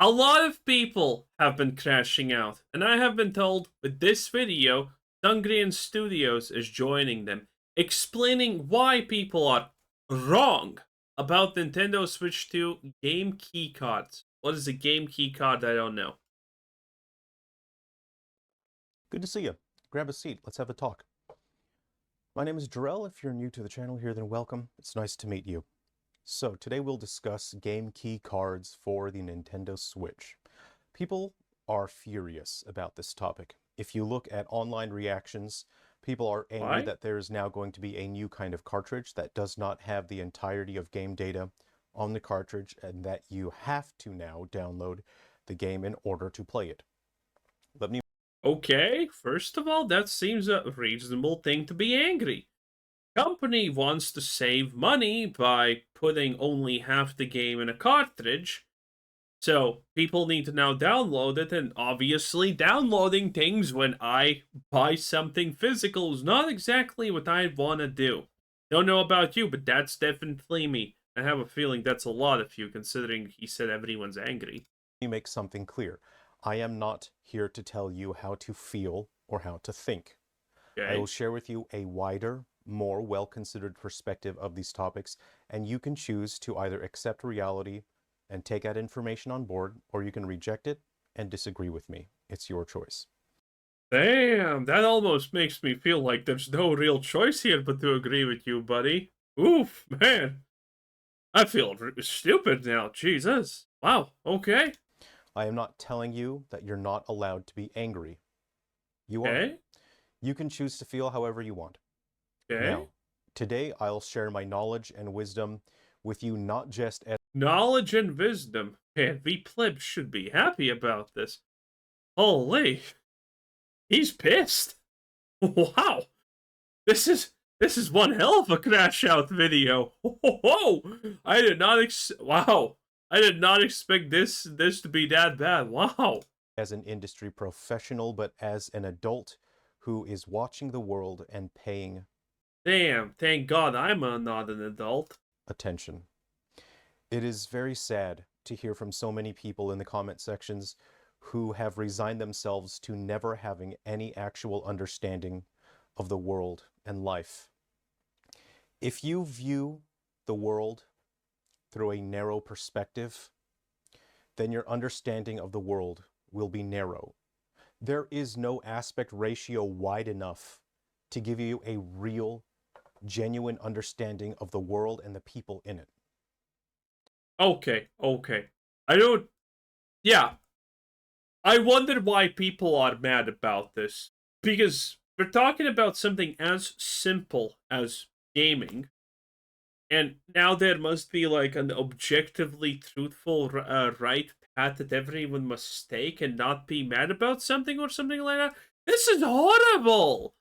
A lot of people have been crashing out, and I have been told with this video, Hungarian Studios is joining them, explaining why people are wrong about Nintendo Switch 2 game key cards. What is a game key card? I don't know. Good to see you. Grab a seat. Let's have a talk. My name is Jarrell. If you're new to the channel here, then welcome. It's nice to meet you. So today we'll discuss game key cards for the Nintendo Switch. People are furious about this topic. If you look at online reactions, people are angry Why? that there is now going to be a new kind of cartridge that does not have the entirety of game data on the cartridge, and that you have to now download the game in order to play it. Let me Okay, first of all, that seems a reasonable thing to be angry. Company wants to save money by putting only half the game in a cartridge, so people need to now download it, and obviously downloading things when I buy something physical is not exactly what I want to do. Don't know about you, but that's definitely me. I have a feeling that's a lot of you, considering he said everyone's angry. make something clear. I am not here to tell you how to feel or how to think. I will Okay? share with you a wider, more well-considered perspective of these topics, and you can choose to either accept reality and take that information on board, or you can reject it and disagree with me. It's your choice. Damn, that almost makes me feel like there's no real choice here but to agree with you, buddy. Oof, man. I feel stupid now, Jesus. Wow, okay. I am not telling you that you're not allowed to be angry. You are. Okay, You can choose to feel however you want. okay. Now, today I'll share my knowledge and wisdom with you, not just as Knowledge and wisdom. Man, we plebs should be happy about this. Holy, he's pissed. Wow, this is one hell of a crash out video. Whoa, I did not wow, I did not expect this to be that bad. Wow. an industry professional, but as an adult who is watching the world and paying Damn, thank God I'm not an adult. attention. It is very sad to hear from so many people in the comment sections who have resigned themselves to never having any actual understanding of the world and life. If you view the world through a narrow perspective, then your understanding of the world will be narrow. There is no aspect ratio wide enough to give you a real, genuine understanding of the world and the people in it. Okay, okay. I don't. Yeah. I wonder why people are mad about this. Because we're talking about something as simple as gaming. And now there must be like an objectively truthful right path that everyone must take and not be mad about something or something like that. This is horrible!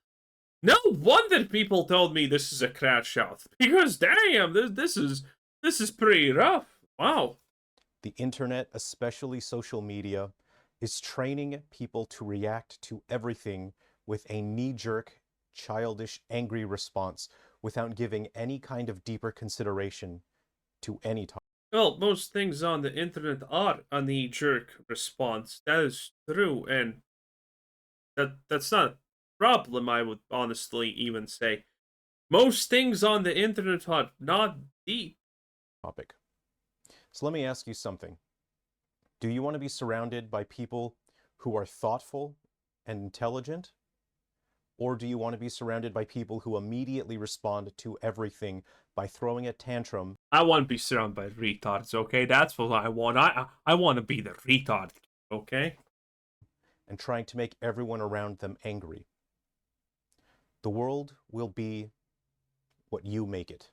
No wonder people told me this is a crash out. Because damn, this is pretty rough. Wow. The internet, especially social media, is training people to react to everything with a knee-jerk, childish, angry response without giving any kind of deeper consideration to any topic. Well, most things on the internet are a knee-jerk response. That is true, and that's not a problem, I would honestly even say. Most things on the internet are not deep. So let me ask you something. Do you want to be surrounded by people who are thoughtful and intelligent? Or do you want to be surrounded by people who immediately respond to everything by throwing a tantrum? I want to be surrounded by retards, okay? That's what I want. I want to be the retard, okay? And trying to make everyone around them angry. The world will be what you make it,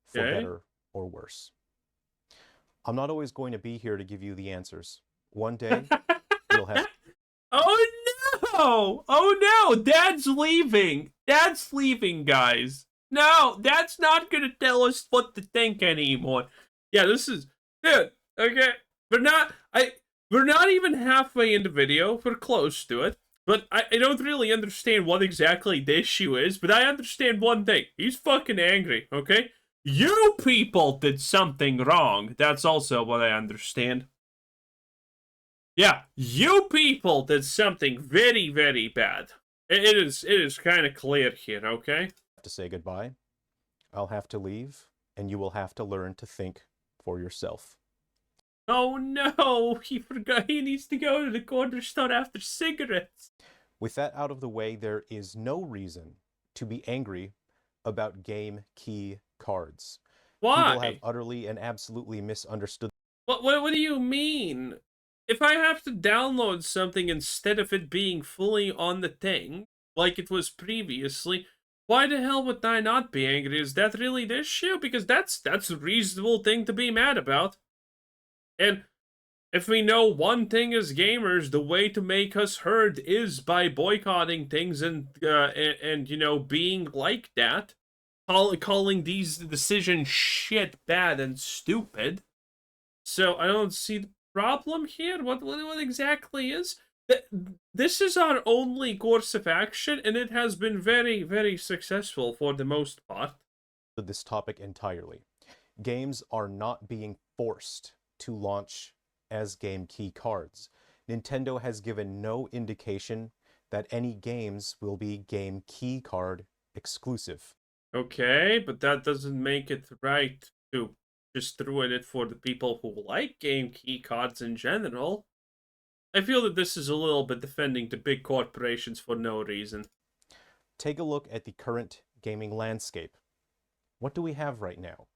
for Okay? better or worse. I'm not always going to be here to give you the answers. One day, you'll have... Oh no! Oh no! Dad's leaving! Dad's leaving, guys! No, Dad's not gonna tell us what to think anymore. Yeah, this is... Dude, okay? We're not even halfway in the video. We're close to it. But I don't really understand what exactly the issue is, but I understand one thing. He's fucking angry, okay? You people did something wrong. That's also what I understand. Yeah, you people did something very, very bad. It is kind of clear here, okay? To say goodbye. I'll have to leave, and you will have to learn to think for yourself. Oh no, he forgot he needs to go to the corner store after cigarettes. With that out of the way, there is no reason to be angry about game key cards. People have Why? utterly and absolutely misunderstood. What do you mean? If I have to download something instead of it being fully on the thing, like it was previously, why the hell would I not be angry? Is that really the issue? Because that's a reasonable thing to be mad about. And if we know one thing as gamers, the way to make us heard is by boycotting things and you know being like that, calling these decisions shit, bad, and stupid. So I don't see the problem here. What exactly is? This is our only course of action, and it has been very, very successful for the most part. This topic entirely. Games are not being forced to launch as game key cards. Nintendo has given no indication that any games will be game key card exclusive. Okay, but that doesn't make it right to just ruin it for the people who like game key cards in general. I feel that this is a little bit defending the big corporations for no reason. Take a look at the current gaming landscape. What do we have right now?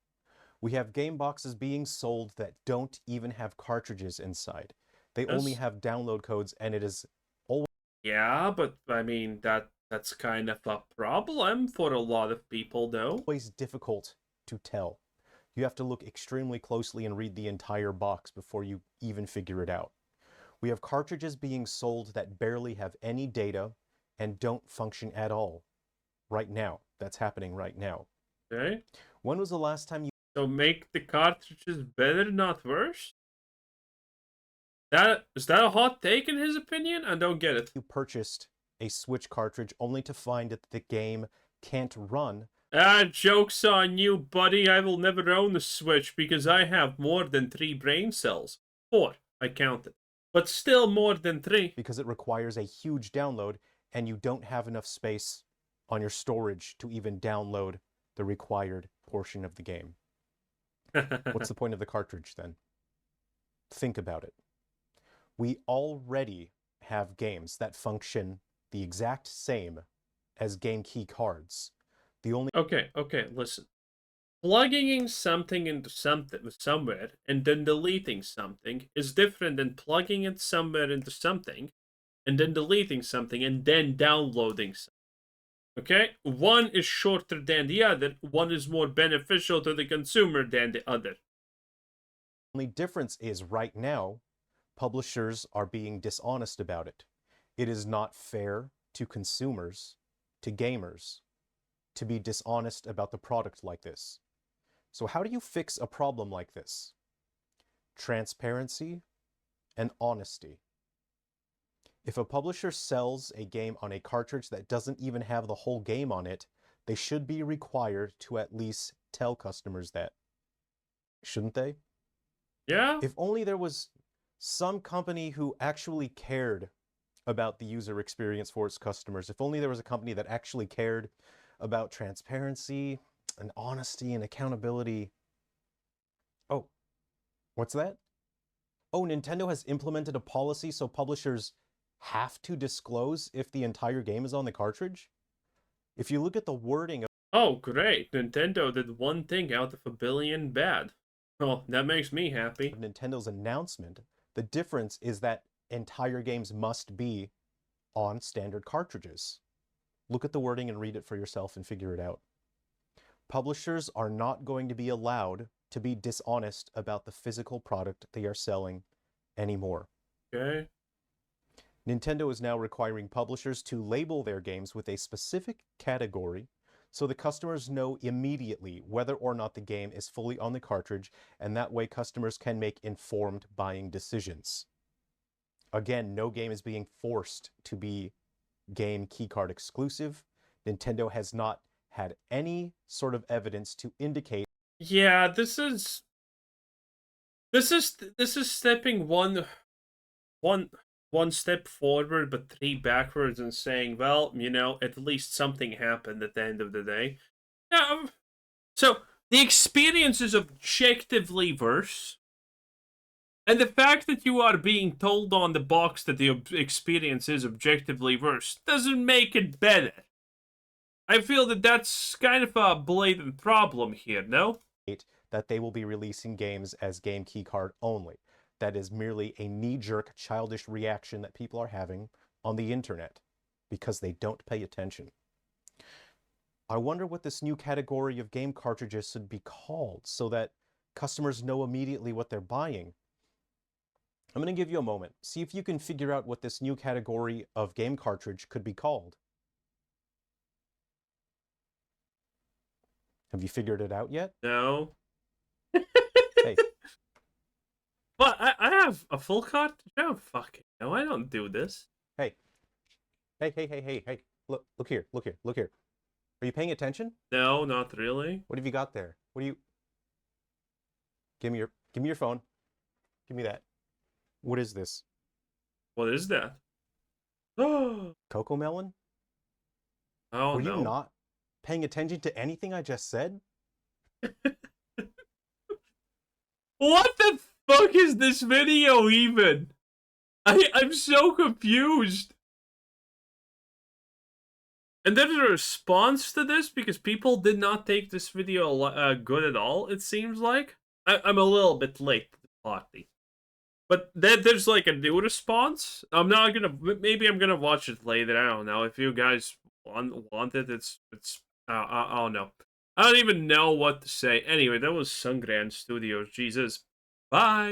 We have game boxes being sold that don't even have cartridges inside. They only Yes. have download codes, and it is always Yeah, but I mean that's kind of a problem for a lot of people though. difficult to tell. You have to look extremely closely and read the entire box before you even figure it out. We have cartridges being sold that barely have any data and don't function at all right now. That's happening right now. Okay. When was the last time So make the cartridges better, not worse? That is that a hot take in his opinion? I don't get it. you purchased a Switch cartridge only to find that the game can't run? Ah, joke's on you, buddy. I will never own a Switch because I have more than 3 brain cells. 4, I counted. But still more than 3. Because it requires a huge download and you don't have enough space on your storage to even download the required portion of the game. What's the point of the cartridge then? Think about it. We already have games that function the exact same as game key cards. The only Okay, listen. Plugging in something into somewhere and then deleting something is different than plugging it somewhere into something and then deleting something and then downloading something. Okay? One is shorter than the other, one is more beneficial to the consumer than the other. only difference is right now, publishers are being dishonest about it. It is not fair to consumers, to gamers, to be dishonest about the product like this. So how do you fix a problem like this? Transparency and honesty. If a publisher sells a game on a cartridge that doesn't even have the whole game on it, they should be required to at least tell customers that. Shouldn't they? Yeah? If only there was some company who actually cared about the user experience for its customers. If only there was a company that actually cared about transparency and honesty and accountability. Oh, what's that? Oh, Nintendo has implemented a policy so publishers have to disclose if the entire game is on the cartridge? If you look at the wording of Oh, great. Nintendo did one thing out of a billion bad. Oh, that makes me happy. Nintendo's announcement, the difference is that entire games must be on standard cartridges. Look at the wording and read it for yourself and figure it out. Publishers are not going to be allowed to be dishonest about the physical product they are selling anymore. Okay. Nintendo is now requiring publishers to label their games with a specific category so the customers know immediately whether or not the game is fully on the cartridge, and that way customers can make informed buying decisions. Again, no game is being forced to be game keycard exclusive. Nintendo has not had any sort of evidence to indicate Yeah, this is stepping one one step forward but three backwards and saying, well, at least something happened at the end of the day. Yeah, so the experience is objectively worse. And the fact that you are being told on the box that the experience is objectively worse doesn't make it better. I feel that that's kind of a blatant problem here, no? That they will be releasing games as game keycard only. That is merely a knee-jerk, childish reaction that people are having on the internet because they don't pay attention. I wonder what this new category of game cartridges should be called so that customers know immediately what they're buying. I'm going to give you a moment. See if you can figure out what this new category of game cartridge could be called. Have you figured it out yet? No. Hey. But I have a full cartridge? Oh, fucking no, I don't do this. Hey. Hey. Look here. Are you paying attention? No, not really. What have you got there? What do you... Give me your phone. Give me that. What is this? What is that? Oh, Cocoa melon? no. Were you not paying attention to anything I just said? What the fuck is this video even? I'm so confused. And there's a response to this because people did not take this video good at all, it seems like. I'm a little bit late to the party. But there's like a new response. Maybe I'm gonna watch it later. I don't know. If you guys want it, it's I don't know. I don't even know what to say. Anyway, that was Sungran Studios. Jesus. Bye.